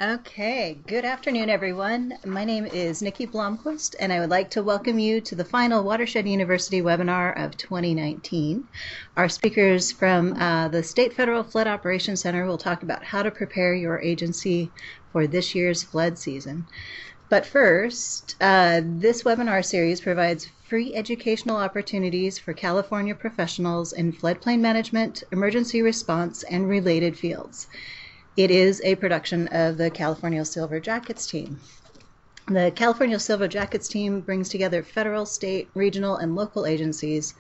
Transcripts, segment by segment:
Okay, good afternoon, everyone. My name is Nikki Blomquist, and I would like to welcome you to the final Watershed University webinar of 2019. Our speakers from the State Federal Flood Operations Center will talk about how to prepare your agency for this year's flood season. But first, this webinar series provides free educational opportunities for California professionals in floodplain management, emergency response, and related fields. It is a production of the California Silver Jackets team. The California Silver Jackets team brings together federal, state, regional, and local agencies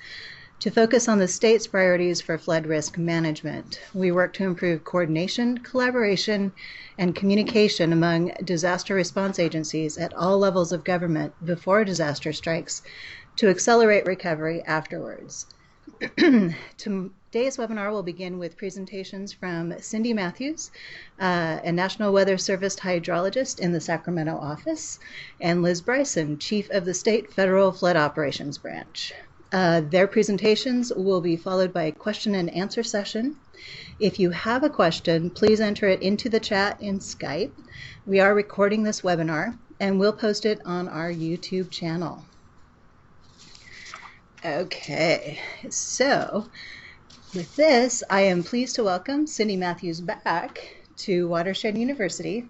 to focus on the state's priorities for flood risk management. We work to improve coordination, collaboration, and communication among disaster response agencies at all levels of government before a disaster strikes to accelerate recovery afterwards. Today's webinar will begin with presentations from Cindy Matthews, a National Weather Service hydrologist in the Sacramento office, and Liz Bryson, Chief of the State Federal Flood Operations Branch. Their presentations will be followed by a question and answer session. If you have a question, please enter it into the chat in Skype. We are recording this webinar and we'll post it on our YouTube channel. Okay, so with this, I am pleased to welcome Cindy Matthews back to Watershed University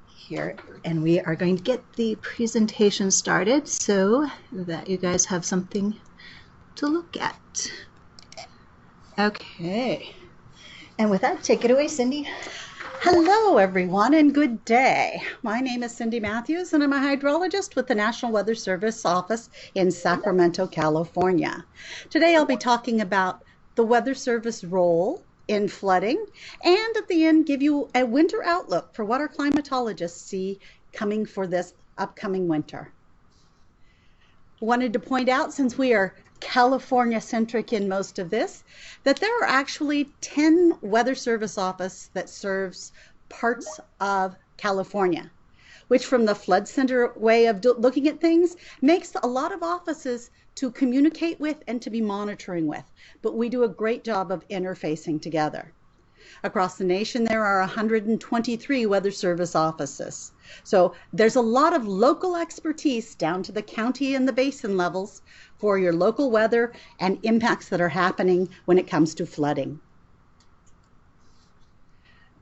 here, and we are going to get the presentation started so that you guys have something to look at. Okay, and with that, take it away, Cindy. Hello, everyone, and good day. My name is Cindy Matthews, and I'm a hydrologist with the National Weather Service office in Sacramento, California. Today, I'll be talking about the Weather Service role in flooding, and at the end, give you a winter outlook for what our climatologists see coming for this upcoming winter. Wanted to point out, since we are California-centric in most of this, that there are actually 10 Weather Service offices that serves parts of California, which from the flood center way of looking at things makes a lot of offices to communicate with and to be monitoring with, but we do a great job of interfacing together. Across the nation, there are 123 Weather Service offices. So there's a lot of local expertise down to the county and the basin levels for your local weather and impacts that are happening when it comes to flooding.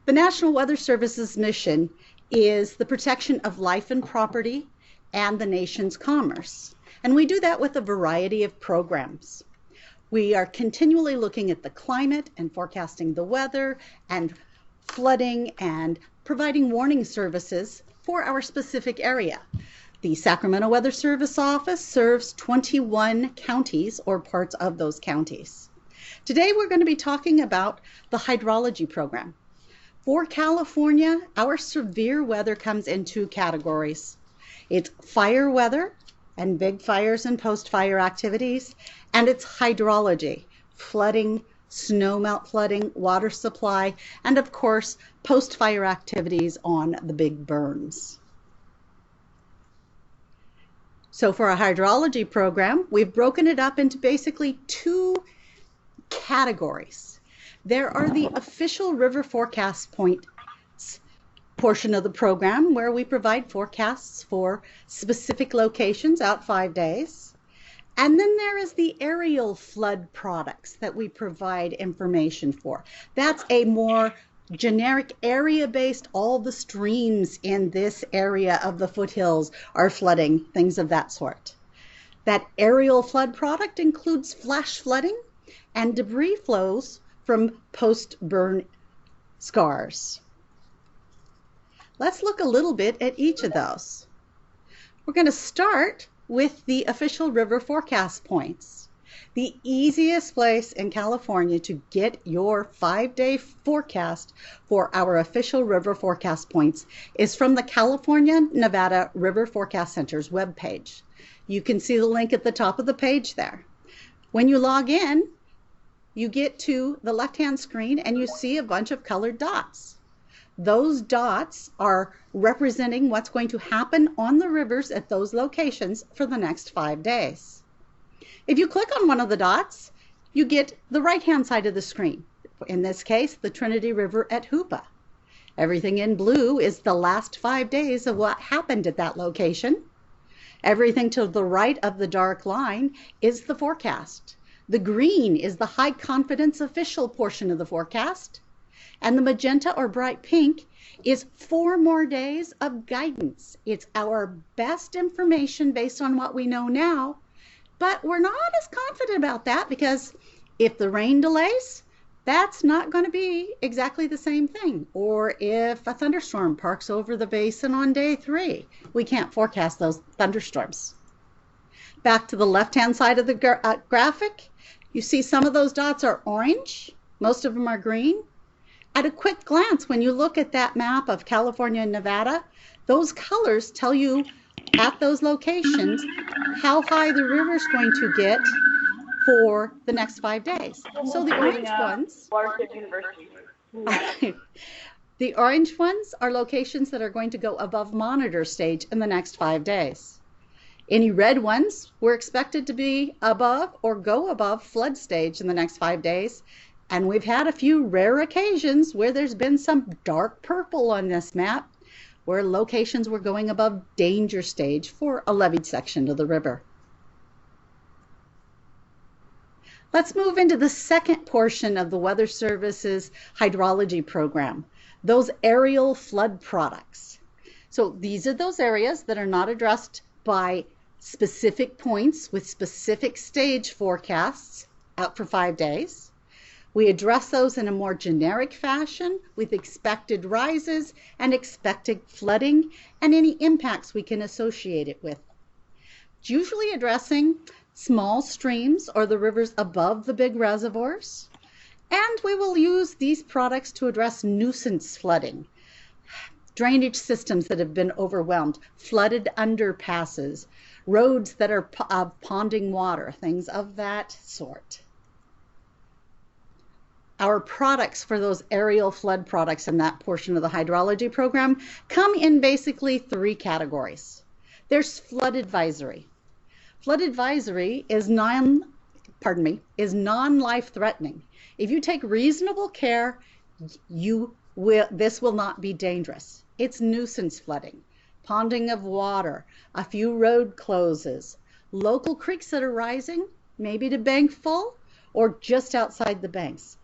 The National Weather Service's mission is the protection of life and property and the nation's commerce. And we do that with a variety of programs. We are continually looking at the climate and forecasting the weather and flooding and providing warning services for our specific area. The Sacramento Weather Service office serves 21 counties or parts of those counties. Today we're going to be talking about the Hydrology Program. For California, our severe weather comes in two categories. It's fire weather and big fires and post-fire activities, and it's hydrology, flooding, snowmelt flooding, water supply, and of course, post-fire activities on the big burns. So for our hydrology program, we've broken it up into basically two categories. There are the official river forecast points portion of the program where we provide forecasts for specific locations out 5 days. And then there is the aerial flood products that we provide information for. That's a more generic area-based, all the streams in this area of the foothills are flooding, things of that sort. That aerial flood product includes flash flooding and debris flows from post-burn scars. Let's look a little bit at each of those. We're going to start with the official river forecast points. The easiest place in California to get your 5-day forecast for our official river forecast points is from the California-Nevada River Forecast Center's webpage. You can see the link at the top of the page there. When you log in, you get to the left-hand screen and you see a bunch of colored dots. Those dots are representing what's going to happen on the rivers at those locations for the next 5 days. If you click on one of the dots, you get the right-hand side of the screen. In this case, the Trinity River at Hoopa. Everything in blue is the last 5 days of what happened at that location. Everything to the right of the dark line is the forecast. The green is the high confidence official portion of the forecast. And the magenta or bright pink is 4 more days of guidance. It's our best information based on what we know now, but we're not as confident about that because if the rain delays, that's not going to be exactly the same thing. Or if a thunderstorm parks over the basin on day 3, we can't forecast those thunderstorms. Back to the left-hand side of the graphic, you see some of those dots are orange, most of them are green. At a quick glance, when you look at that map of California and Nevada, those colors tell you at those locations how high the river's going to get for the next 5 days. So the orange ones, the orange ones are locations that are going to go above monitor stage in the next 5 days. Any red ones were expected to be above or go above flood stage in the next 5 days. And we've had a few rare occasions where there's been some dark purple on this map where locations were going above danger stage for a leveed section of the river. Let's move into the second portion of the Weather Service's hydrology program, those aerial flood products. So these are those areas that are not addressed by specific points with specific stage forecasts out for 5 days. We address those in a more generic fashion with expected rises and expected flooding and any impacts we can associate it with. It's usually addressing small streams or the rivers above the big reservoirs. And we will use these products to address nuisance flooding, drainage systems that have been overwhelmed, flooded underpasses, roads that are ponding water, things of that sort. Our products for those aerial flood products in that portion of the hydrology program come in basically 3 categories. There's flood advisory. Flood advisory is non-life threatening. If you take reasonable care, this will not be dangerous. It's nuisance flooding, ponding of water, a few road closes, local creeks that are rising, maybe to bank full or just outside the banks.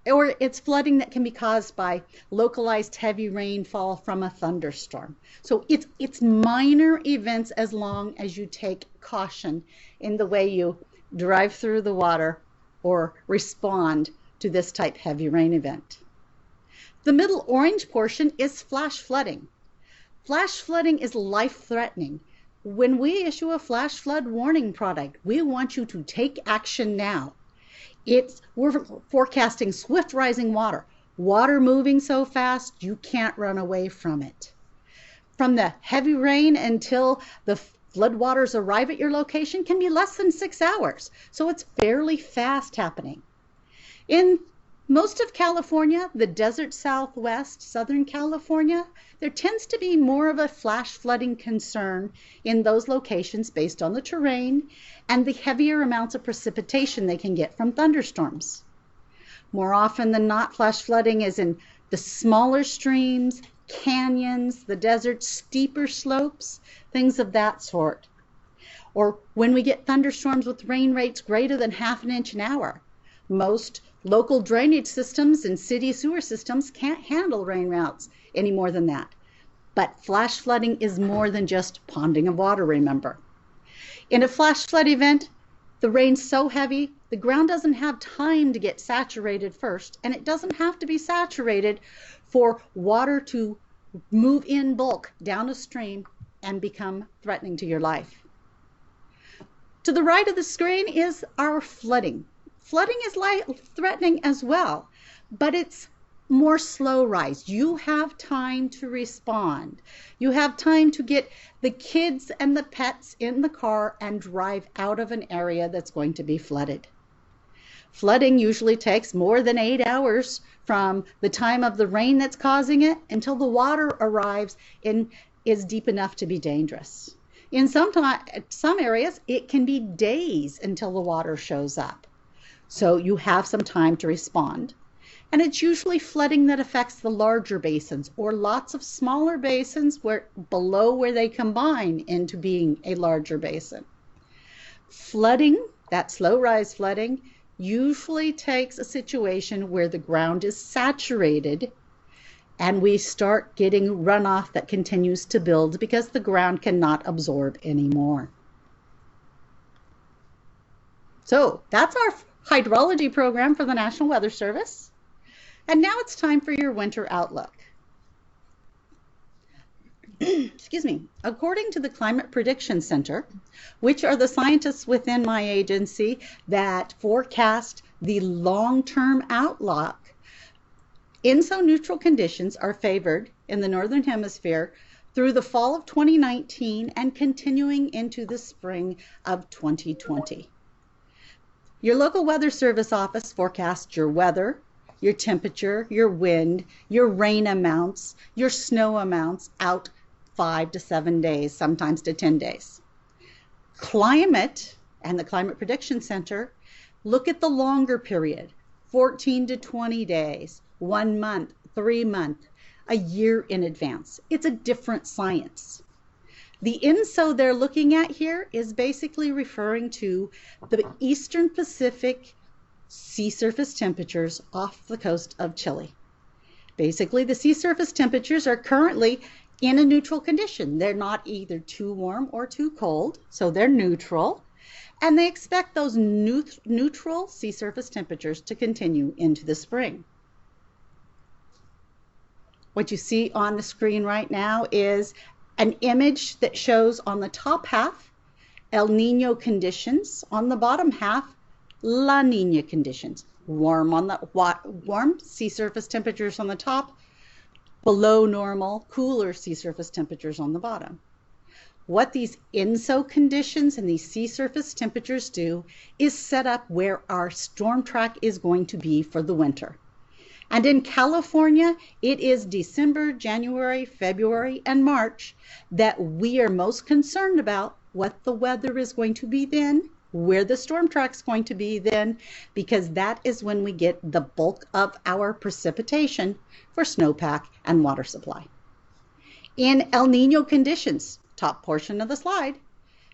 Or it's flooding that can be caused by localized heavy rainfall from a thunderstorm. So it's minor events as long as you take caution in the way you drive through the water or respond to this type heavy rain event. The middle orange portion is flash flooding. Flash flooding is life-threatening. When we issue a flash flood warning product, we want you to take action now. We're forecasting swift rising water moving so fast you can't run away from it. From the heavy rain until the floodwaters arrive at your location can be less than 6 hours, so it's fairly fast happening. In most of California, the desert Southwest, Southern California, there tends to be more of a flash flooding concern in those locations based on the terrain and the heavier amounts of precipitation they can get from thunderstorms. More often than not, flash flooding is in the smaller streams, canyons, the desert, steeper slopes, things of that sort. Or when we get thunderstorms with rain rates greater than ½ inch an hour. Most local drainage systems and city sewer systems can't handle rain routes any more than that. But flash flooding is more than just ponding of water, remember. In a flash flood event, the rain's so heavy, the ground doesn't have time to get saturated first, and it doesn't have to be saturated for water to move in bulk down a stream and become threatening to your life. To the right of the screen is our flooding. Flooding is life-threatening as well, but it's more slow rise. You have time to respond. You have time to get the kids and the pets in the car and drive out of an area that's going to be flooded. Flooding usually takes more than 8 hours from the time of the rain that's causing it until the water arrives and is deep enough to be dangerous. In some areas, it can be days until the water shows up. So you have some time to respond. And it's usually flooding that affects the larger basins or lots of smaller basins where below where they combine into being a larger basin. Flooding, that slow rise flooding, usually takes a situation where the ground is saturated and we start getting runoff that continues to build because the ground cannot absorb anymore. So that's our hydrology program for the National Weather Service. And now it's time for your winter outlook. Excuse me. According to the Climate Prediction Center, which are the scientists within my agency that forecast the long-term outlook, INSO-neutral conditions are favored in the Northern Hemisphere through the fall of 2019 and continuing into the spring of 2020. Your local weather service office forecasts your weather, your temperature, your wind, your rain amounts, your snow amounts out 5 to 7 days, sometimes to 10 days. Climate and the Climate Prediction Center look at the longer period, 14 to 20 days, 1 month, 3 months, a year in advance. It's a different science. The INSO they're looking at here is basically referring to the Eastern Pacific sea surface temperatures off the coast of Chile. Basically, the sea surface temperatures are currently in a neutral condition. They're not either too warm or too cold, so they're neutral. And they expect those neutral sea surface temperatures to continue into the spring. What you see on the screen right now is an image that shows on the top half El Nino conditions, on the bottom half La Nina conditions. Warm sea surface temperatures on the top, below normal, cooler sea surface temperatures on the bottom. What these INSO conditions and these sea surface temperatures do is set up where our storm track is going to be for the winter. And in California, it is December, January, February, and March that we are most concerned about what the weather is going to be then, where the storm track is going to be then, because that is when we get the bulk of our precipitation for snowpack and water supply. In El Nino conditions, top portion of the slide,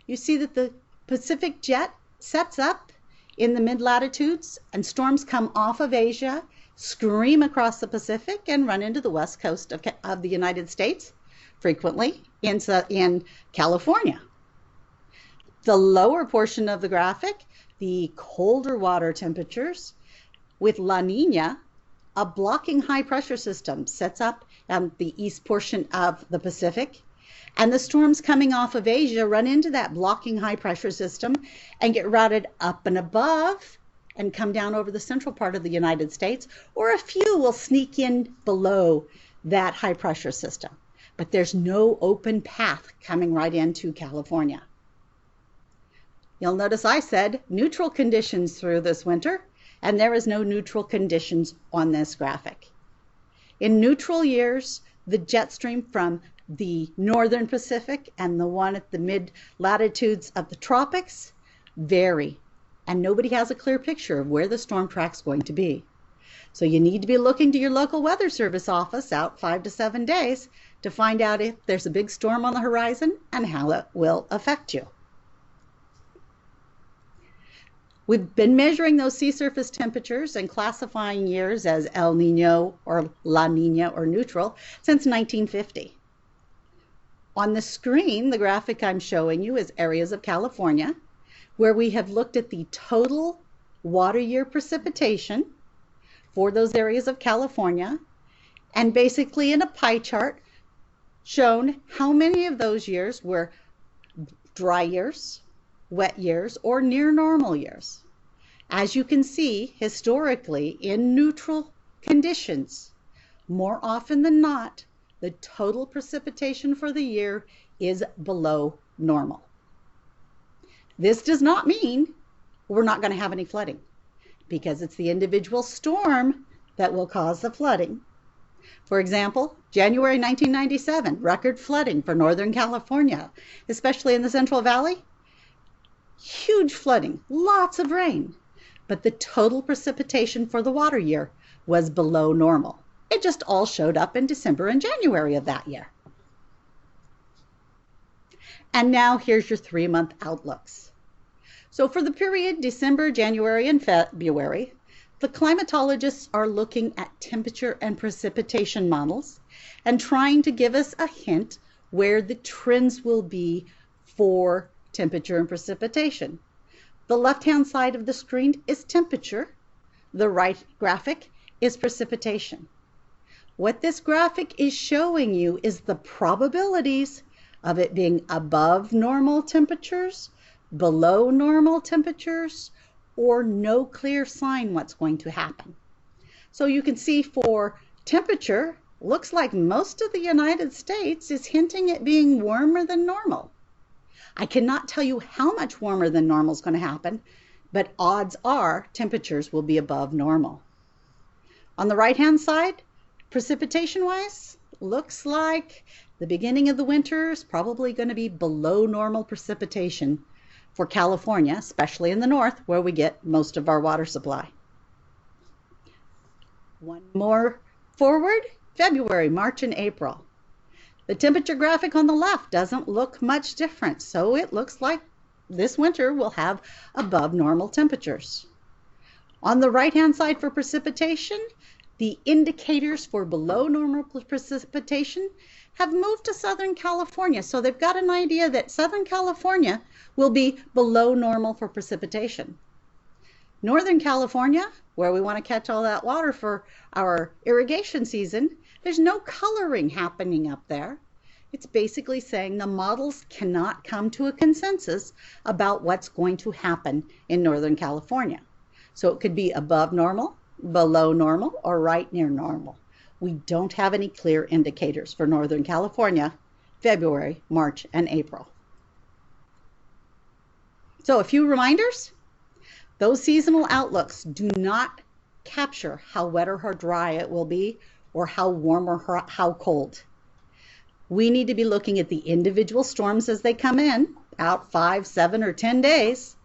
you see that the Pacific jet sets up in the mid-latitudes and storms come off of Asia, scream across the Pacific and run into the west coast of the United States, frequently in California. The lower portion of the graphic, the colder water temperatures with La Nina, a blocking high pressure system sets up the east portion of the Pacific, and the storms coming off of Asia run into that blocking high pressure system and get routed up and above and come down over the central part of the United States, or a few will sneak in below that high pressure system. But there's no open path coming right into California. You'll notice I said neutral conditions through this winter, and there is no neutral conditions on this graphic. In neutral years, the jet stream from the northern Pacific and the one at the mid-latitudes of the tropics vary, and nobody has a clear picture of where the storm track's going to be. So you need to be looking to your local weather service office out 5 to 7 days to find out if there's a big storm on the horizon and how it will affect you. We've been measuring those sea surface temperatures and classifying years as El Nino or La Nina or neutral since 1950. On the screen, the graphic I'm showing you is areas of California, where we have looked at the total water year precipitation for those areas of California, and basically in a pie chart shown how many of those years were dry years, wet years, or near normal years. As you can see, historically, in neutral conditions, more often than not, the total precipitation for the year is below normal. This does not mean we're not going to have any flooding, because it's the individual storm that will cause the flooding. For example, January 1997, record flooding for Northern California, especially in the Central Valley. Huge flooding, lots of rain, but the total precipitation for the water year was below normal. It just all showed up in December and January of that year. And now here's your 3-month outlooks. So for the period December, January, and February, the climatologists are looking at temperature and precipitation models and trying to give us a hint where the trends will be for temperature and precipitation. The left-hand side of the screen is temperature. The right graphic is precipitation. What this graphic is showing you is the probabilities of it being above normal temperatures, below normal temperatures, or no clear sign what's going to happen. So you can see for temperature, looks like most of the United States is hinting at being warmer than normal. I cannot tell you how much warmer than normal is going to happen, but odds are temperatures will be above normal. On the right-hand side, precipitation-wise, looks like the beginning of the winter is probably going to be below normal precipitation for California, especially in the north where we get most of our water supply. One more forward, February, March, and April. The temperature graphic on the left doesn't look much different, so it looks like this winter will have above normal temperatures. On the right-hand side for precipitation, the indicators for below normal precipitation have moved to Southern California, so they've got an idea that Southern California will be below normal for precipitation. Northern California, where we want to catch all that water for our irrigation season, there's no coloring happening up there. It's basically saying the models cannot come to a consensus about what's going to happen in Northern California. So it could be above normal, below normal, or right near normal. We don't have any clear indicators for Northern California, February, March, and April. So a few reminders. Those seasonal outlooks do not capture how wet or how dry it will be or how warm or how cold. We need to be looking at the individual storms as they come in, out 5, 7, or 10 days,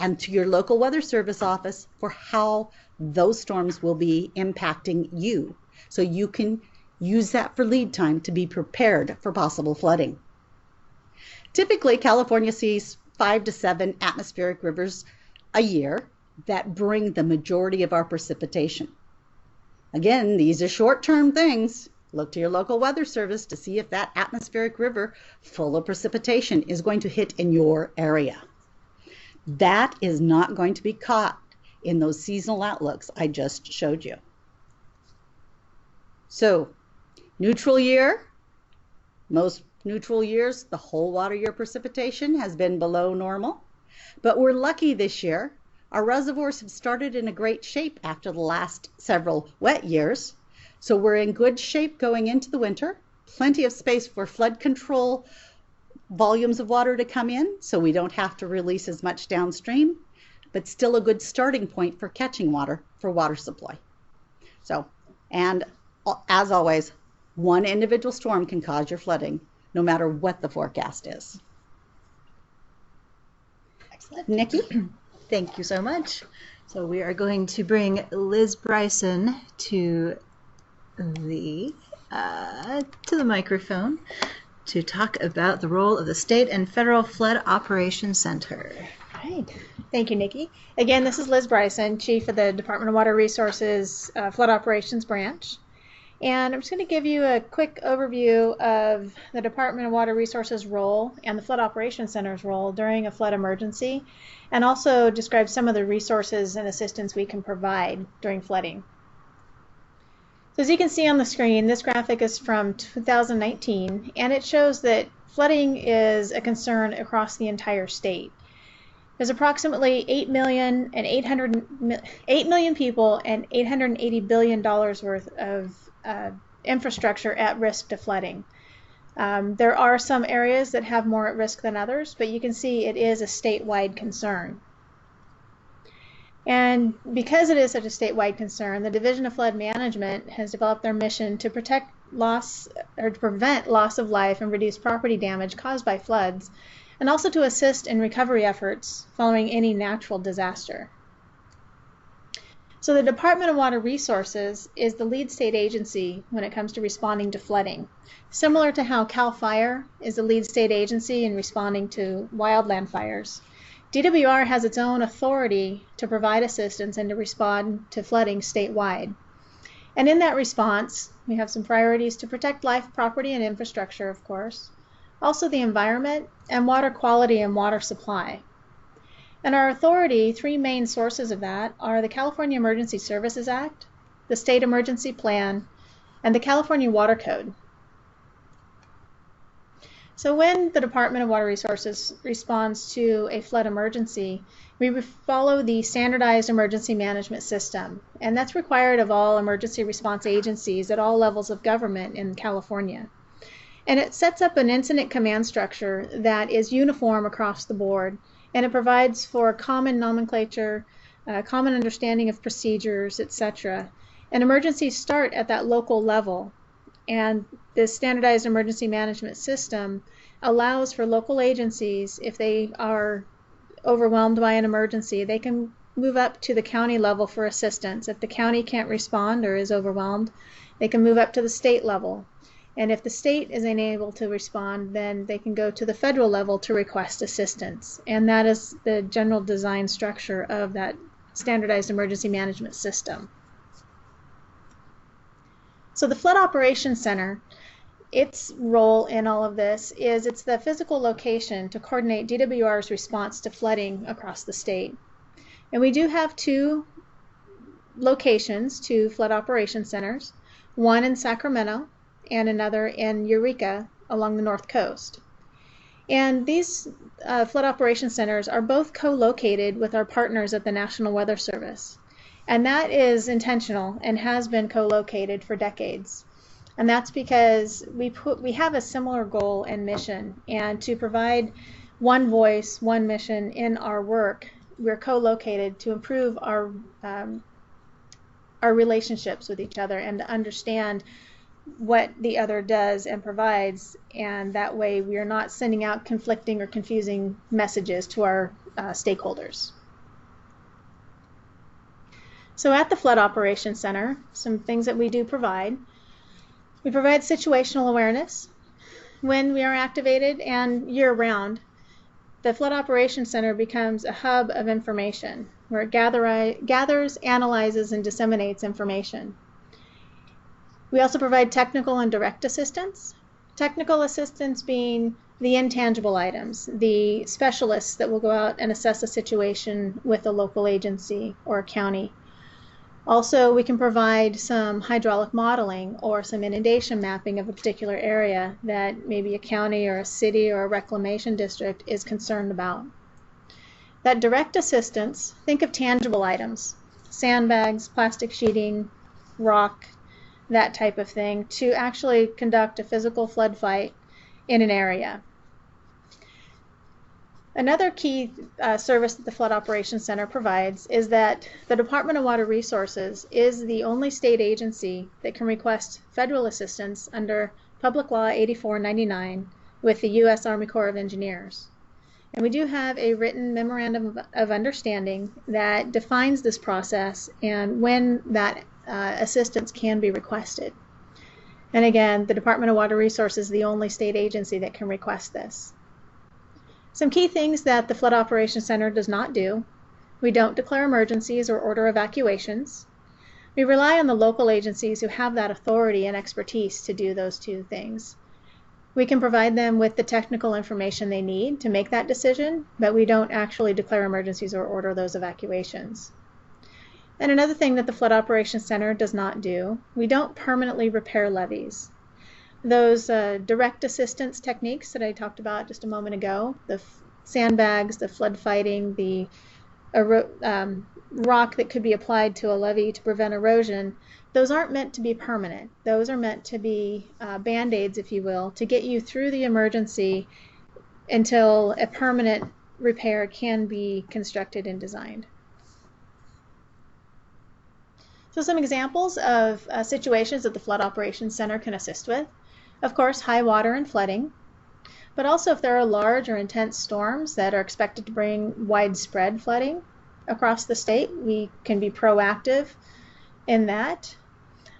and to your local weather service office for how those storms will be impacting you. So you can use that for lead time to be prepared for possible flooding. Typically, California sees 5 to 7 atmospheric rivers a year that bring the majority of our precipitation. Again, these are short-term things. Look to your local weather service to see if that atmospheric river full of precipitation is going to hit in your area. That is not going to be caught in those seasonal outlooks I just showed you. So, neutral year, most neutral years, the whole water year precipitation has been below normal. But we're lucky this year. Our reservoirs have started in a great shape after the last several wet years. So we're in good shape going into the winter. Plenty of space for flood control volumes of water to come in, so we don't have to release as much downstream, but still a good starting point for catching water for water supply. So, and as always, one individual storm can cause your flooding, no matter what the forecast is. Excellent. Nikki? Thank you so much. So we are going to bring Liz Bryson to the microphone to talk about the role of the State and Federal Flood Operations Center. Right. Thank you, Nikki. Again, this is Liz Bryson, Chief of the Department of Water Resources Flood Operations Branch. And I'm just going to give you a quick overview of the Department of Water Resources role and the Flood Operations Center's role during a flood emergency, and also describe some of the resources and assistance we can provide during flooding. So as you can see on the screen, this graphic is from 2019, and it shows that flooding is a concern across the entire state. There's approximately 8 million people and $880 billion worth of infrastructure at risk to flooding. There are some areas that have more at risk than others, but you can see it is a statewide concern. And because it is such a statewide concern, the Division of Flood Management has developed their mission to protect loss or to prevent loss of life and reduce property damage caused by floods, and also to assist in recovery efforts following any natural disaster. So the Department of Water Resources is the lead state agency when it comes to responding to flooding. Similar to how CAL FIRE is the lead state agency in responding to wildland fires, DWR has its own authority to provide assistance and to respond to flooding statewide. And in that response, we have some priorities to protect life, property, and infrastructure, of course, also the environment, and water quality and water supply. And our authority, three main sources of that are the California Emergency Services Act, the State Emergency Plan, and the California Water Code. So when the Department of Water Resources responds to a flood emergency, we follow the standardized emergency management system, and that's required of all emergency response agencies at all levels of government in California. And it sets up an incident command structure that is uniform across the board, and it provides for common nomenclature, common understanding of procedures, etc. And emergencies start at that local level, and this standardized emergency management system allows for local agencies, if they are overwhelmed by an emergency, they can move up to the county level for assistance. If the county can't respond or is overwhelmed, they can move up to the state level. And if the state is unable to respond, then they can go to the federal level to request assistance. And that is the general design structure of that standardized emergency management system. So the Flood Operations Center, its role in all of this is it's the physical location to coordinate DWR's response to flooding across the state. And we do have two locations, two flood operations centers, one in Sacramento and another in Eureka along the north coast. And these flood operations centers are both co-located with our partners at the National Weather Service. And that is intentional and has been co-located for decades. And that's because we have a similar goal and mission, and to provide one voice, one mission in our work, we're co-located to improve our relationships with each other and to understand what the other does and provides, and that way we are not sending out conflicting or confusing messages to our stakeholders. So at the Flood Operations Center, some things that we do provide. We provide situational awareness when we are activated and year-round. The Flood Operations Center becomes a hub of information where it gathers, analyzes, and disseminates information. We also provide technical and direct assistance. Technical assistance being the intangible items, the specialists that will go out and assess a situation with a local agency or a county. Also, we can provide some hydraulic modeling or some inundation mapping of a particular area that maybe a county or a city or a reclamation district is concerned about. That direct assistance, think of tangible items, sandbags, plastic sheeting, rock, that type of thing, to actually conduct a physical flood fight in an area. Another key service that the Flood Operations Center provides is that the Department of Water Resources is the only state agency that can request federal assistance under Public Law 8499 with the U.S. Army Corps of Engineers. And we do have a written memorandum of understanding that defines this process and when that assistance can be requested. And again, the Department of Water Resources is the only state agency that can request this. Some key things that the Flood Operations Center does not do. We don't declare emergencies or order evacuations. We rely on the local agencies who have that authority and expertise to do those two things. We can provide them with the technical information they need to make that decision, but we don't actually declare emergencies or order those evacuations. And another thing that the Flood Operations Center does not do, we don't permanently repair levees. Those direct assistance techniques that I talked about just a moment ago, the sandbags, the flood fighting, the rock that could be applied to a levee to prevent erosion, those aren't meant to be permanent. Those are meant to be band-aids, if you will, to get you through the emergency until a permanent repair can be constructed and designed. So some examples of situations that the Flood Operations Center can assist with. Of course, high water and flooding, but also if there are large or intense storms that are expected to bring widespread flooding. across the state. We can be proactive in that.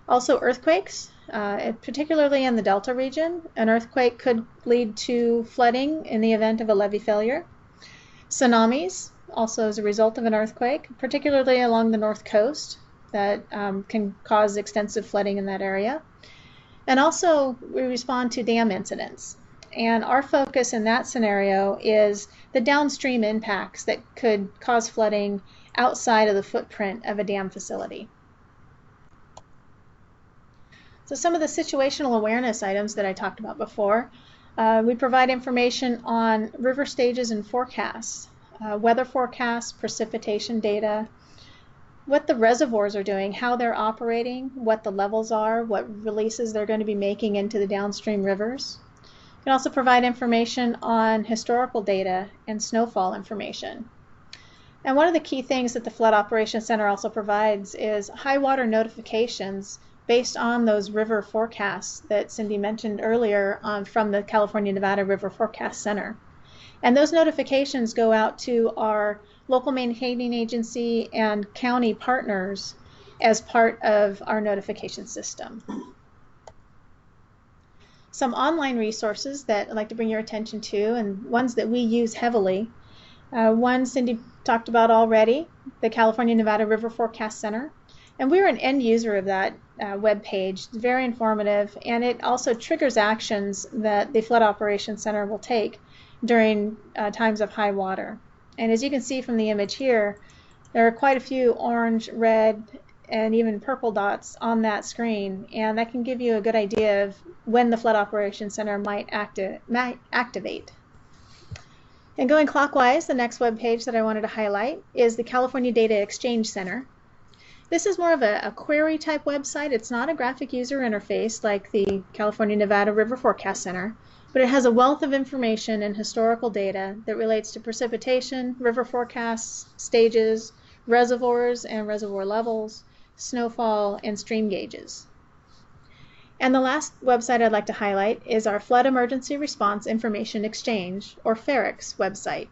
Also earthquakes, particularly in the Delta region. An earthquake could lead to flooding in the event of a levee failure. Tsunamis, also as a result of an earthquake, particularly along the north coast, that can cause extensive flooding in that area. And also we respond to dam incidents. And our focus in that scenario is the downstream impacts that could cause flooding outside of the footprint of a dam facility. So some of the situational awareness items that I talked about before, we provide information on river stages and forecasts, weather forecasts, precipitation data, what the reservoirs are doing, how they're operating, what the levels are, what releases they're going to be making into the downstream rivers. We can also provide information on historical data and snowfall information. And one of the key things that the Flood Operations Center also provides is high water notifications based on those river forecasts that Cindy mentioned earlier from the California-Nevada River Forecast Center. And those notifications go out to our local maintaining agency and county partners as part of our notification system. Some online resources that I'd like to bring your attention to, and ones that we use heavily. One Cindy talked about already, the California-Nevada River Forecast Center. And we're an end user of that web page. It's very informative, and it also triggers actions that the Flood Operations Center will take during times of high water. And as you can see from the image here, there are quite a few orange, red, and even purple dots on that screen, and that can give you a good idea of when the Flood Operations Center might activate. And going clockwise, the next web page that I wanted to highlight is the California Data Exchange Center. This is more of a query type website. It's not a graphic user interface like the California-Nevada River Forecast Center, but it has a wealth of information and historical data that relates to precipitation, river forecasts, stages, reservoirs and reservoir levels, snowfall, and stream gauges. And the last website I'd like to highlight is our Flood Emergency Response Information Exchange, or FERIX website.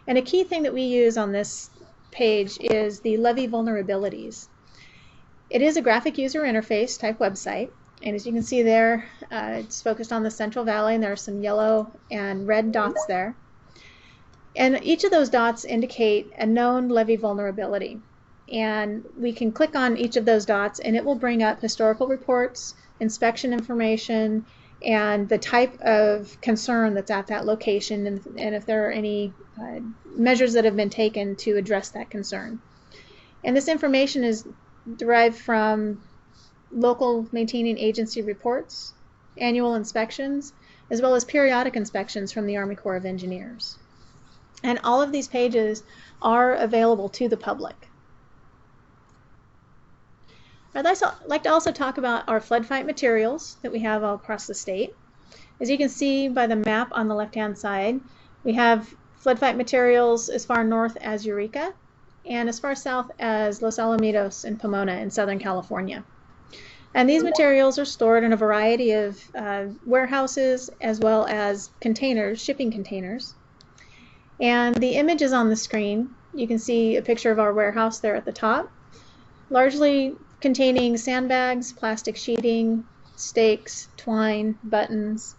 And a key thing that we use on this page is the levee vulnerabilities. It is a graphic user interface type website, and as you can see there, it's focused on the Central Valley, and there are some yellow and red dots there. And each of those dots indicate a known levee vulnerability. And we can click on each of those dots, and it will bring up historical reports, inspection information, and the type of concern that's at that location, and if there are any measures that have been taken to address that concern. And this information is derived from local maintaining agency reports, annual inspections, as well as periodic inspections from the Army Corps of Engineers. And all of these pages are available to the public. I'd like to also talk about our flood fight materials that we have all across the state. As you can see by the map on the left-hand side, we have flood fight materials as far north as Eureka and as far south as Los Alamitos and Pomona in Southern California. And these materials are stored in a variety of warehouses as well as containers, shipping containers. And the image is on the screen. You can see a picture of our warehouse there at the top, largely containing sandbags, plastic sheeting, stakes, twine, buttons.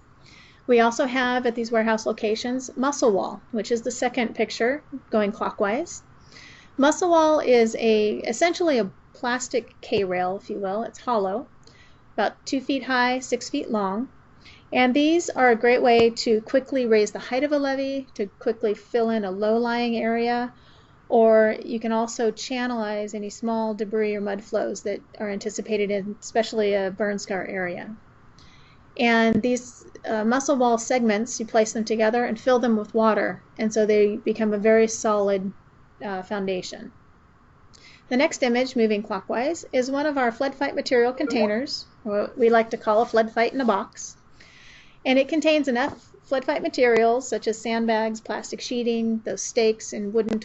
We also have at these warehouse locations muscle wall, which is the second picture going clockwise. Muscle wall is essentially a plastic K-rail, if you will. It's hollow, about 2 feet high, 6 feet long. And these are a great way to quickly raise the height of a levee, to quickly fill in a low-lying area, or you can also channelize any small debris or mud flows that are anticipated in especially a burn scar area. And these muscle wall segments, you place them together and fill them with water, and so they become a very solid foundation. The next image, moving clockwise, is one of our flood fight material containers, what we like to call a flood fight in a box. And it contains enough flood fight materials such as sandbags, plastic sheeting, those stakes and wooden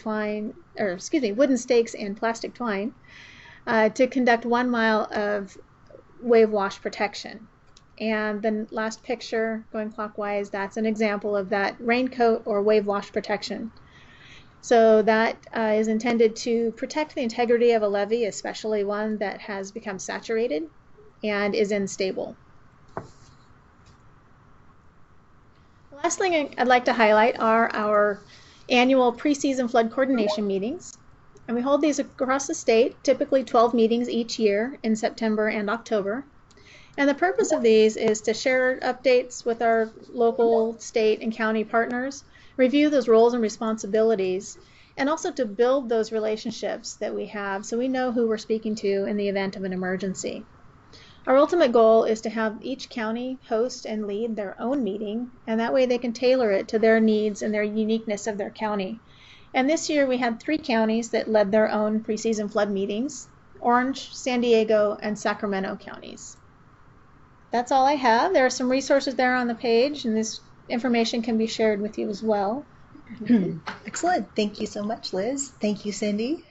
stakes and plastic twine to conduct 1 mile of wave wash protection. And the last picture going clockwise, that's an example of that raincoat or wave wash protection. So that is intended to protect the integrity of a levee, especially one that has become saturated and is unstable. The last thing I'd like to highlight are our annual preseason flood coordination meetings. And we hold these across the state, typically 12 meetings each year in September and October. And the purpose of these is to share updates with our local, state, and county partners, review those roles and responsibilities, and also to build those relationships that we have so we know who we're speaking to in the event of an emergency. Our ultimate goal is to have each county host and lead their own meeting, and that way they can tailor it to their needs and their uniqueness of their county. And this year we had 3 counties that led their own preseason flood meetings: Orange, San Diego, and Sacramento counties. That's all I have. There are some resources there on the page, and this information can be shared with you as well. Excellent. Thank you so much, Liz. Thank you, Cindy.